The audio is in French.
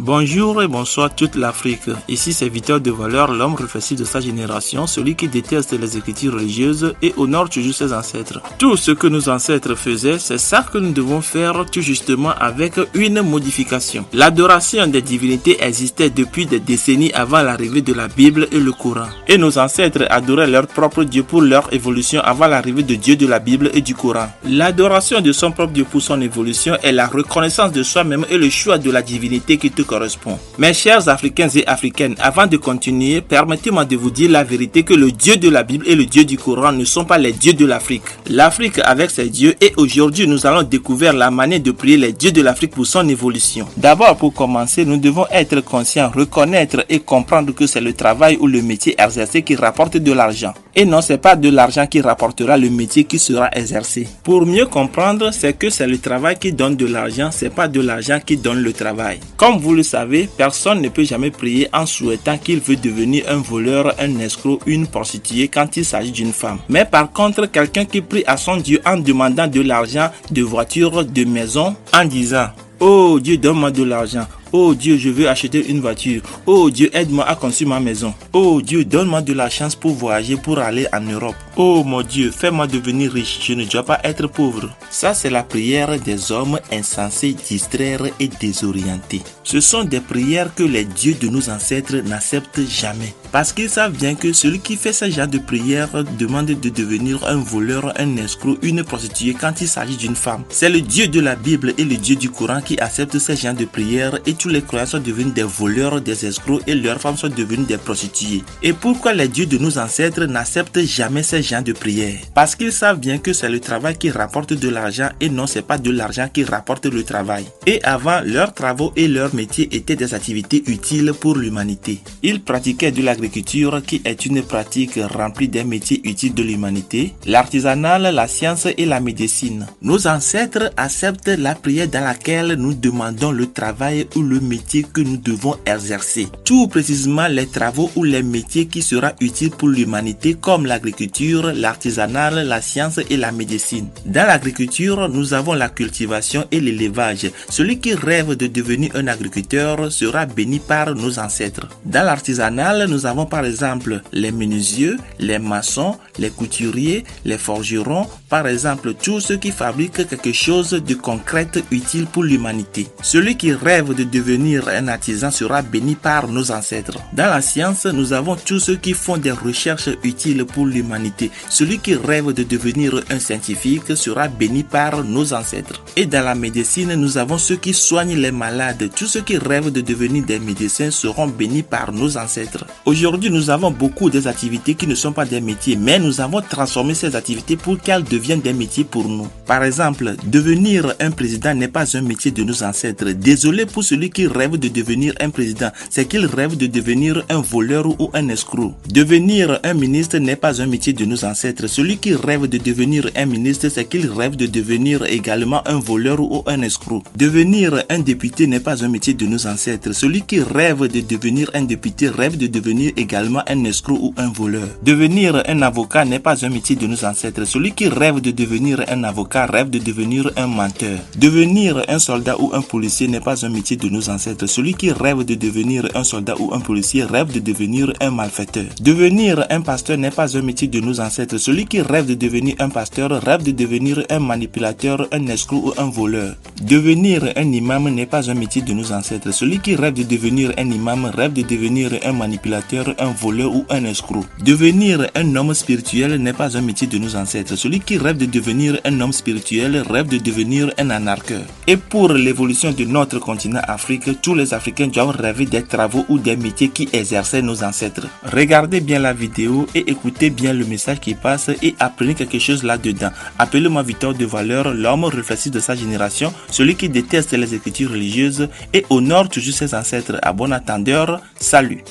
Bonjour et bonsoir toute l'Afrique. Ici c'est Victor de Valeur, l'homme réfléchi de sa génération, celui qui déteste les écritures religieuses et honore toujours ses ancêtres. Tout ce que nos ancêtres faisaient, c'est ça que nous devons faire tout justement avec une modification. L'adoration des divinités existait depuis des décennies avant l'arrivée de la Bible et le Coran. Et nos ancêtres adoraient leur propre Dieu pour leur évolution avant l'arrivée de Dieu de la Bible et du Coran. L'adoration de son propre Dieu pour son évolution est la reconnaissance de soi-même et le choix de la divinité qui te correspond. Mes chers Africains et Africaines, avant de continuer, permettez-moi de vous dire la vérité que le Dieu de la Bible et le Dieu du Coran ne sont pas les dieux de l'Afrique. L'Afrique avec ses dieux, et aujourd'hui nous allons découvrir la manière de prier les dieux de l'Afrique pour son évolution. D'abord, pour commencer, nous devons être conscients, reconnaître et comprendre que c'est le travail ou le métier exercé qui rapporte de l'argent. Et non, c'est pas de l'argent qui rapportera le métier qui sera exercé. Pour mieux comprendre, c'est que c'est le travail qui donne de l'argent, c'est pas de l'argent qui donne le travail. Comme vous le savez, personne ne peut jamais prier en souhaitant qu'il veut devenir un voleur, un escroc, une prostituée quand il s'agit d'une femme. Mais par contre, quelqu'un qui prie à son Dieu en demandant de l'argent, de voitures, de maisons, en disant « Oh Dieu, donne-moi de l'argent ». Oh Dieu, je veux acheter une voiture. Oh Dieu, aide-moi à construire ma maison. Oh Dieu, donne-moi de la chance pour voyager, pour aller en Europe. Oh mon Dieu, fais-moi devenir riche, je ne dois pas être pauvre. Ça, c'est la prière des hommes insensés, distraits et désorientés. Ce sont des prières que les dieux de nos ancêtres n'acceptent jamais. Parce qu'ils savent bien que celui qui fait ce genre de prière demande de devenir un voleur, un escroc, une prostituée quand il s'agit d'une femme. C'est le Dieu de la Bible et le Dieu du Coran qui acceptent ce genre de prière et tous les croyants sont devenus des voleurs, des escrocs et leurs femmes sont devenues des prostituées. Et pourquoi les dieux de nos ancêtres n'acceptent jamais ce genre de prière? Parce qu'ils savent bien que c'est le travail qui rapporte de l'argent et non, c'est pas de l'argent qui rapporte le travail. Et avant, leurs travaux et leurs métiers étaient des activités utiles pour l'humanité. Ils pratiquaient de l'agriculture qui est une pratique remplie des métiers utiles de l'humanité, l'artisanat, la science et la médecine. Nos ancêtres acceptent la prière dans laquelle nous demandons le travail ou le métier que nous devons exercer. Tout précisément les travaux ou les métiers qui seront utiles pour l'humanité comme l'agriculture, l'artisanat, la science et la médecine. Dans l'agriculture, nous avons la cultivation et l'élevage. Celui qui rêve de devenir un agriculteur sera béni par nos ancêtres. Dans l'artisanat, nous avons par exemple les menuisiers, les maçons, les couturiers, les forgerons, par exemple tous ceux qui fabriquent quelque chose de concret utile pour l'humanité. Celui qui rêve de devenir un artisan sera béni par nos ancêtres. Dans la science, nous avons tous ceux qui font des recherches utiles pour l'humanité. Celui qui rêve de devenir un scientifique sera béni par nos ancêtres. Et dans la médecine, nous avons ceux qui soignent les malades. Tous ceux qui rêvent de devenir des médecins seront bénis par nos ancêtres. Aujourd'hui, nous avons beaucoup des activités qui ne sont pas des métiers, mais nous avons transformé ces activités pour qu'elles deviennent des métiers pour nous. Par exemple, devenir un président n'est pas un métier de nos ancêtres. Désolé pour celui qui rêve de devenir un président, c'est qu'il rêve de devenir un voleur ou un escroc. Devenir un ministre n'est pas un métier de nos ancêtres. Celui qui rêve de devenir un ministre, c'est qu'il rêve de devenir également un voleur ou un escroc. Devenir un député n'est pas un métier de nos ancêtres. Celui qui rêve de devenir un député rêve de devenir également un escroc ou un voleur. Devenir un avocat n'est pas un métier de nos ancêtres. Celui qui rêve de devenir un avocat rêve de devenir un menteur. Devenir un soldat ou un policier n'est pas un métier de nos ancêtres. Celui qui rêve de devenir un soldat ou un policier rêve de devenir un malfaiteur. Devenir un pasteur n'est pas un métier de nos ancêtres. Celui qui rêve de devenir un pasteur rêve de devenir un manipulateur, un escroc ou un voleur. Devenir un imam n'est pas un métier de nos ancêtres. Celui qui rêve de devenir un imam rêve de devenir un manipulateur, un voleur ou un escroc. Devenir un homme spirituel n'est pas un métier de nos ancêtres. Celui qui rêve de devenir un homme spirituel rêve de devenir un anarcheur. Et pour l'évolution de notre continent Afrique, tous les Africains doivent rêver des travaux ou des métiers qui exerçaient nos ancêtres. Regardez bien la vidéo et écoutez bien le message qui passe et apprenez quelque chose là-dedans. Appelez-moi Victor de Valeur, l'homme réfléchi de sa génération, celui qui déteste les écritures religieuses et honore toujours ses ancêtres. À bon entendeur, salut.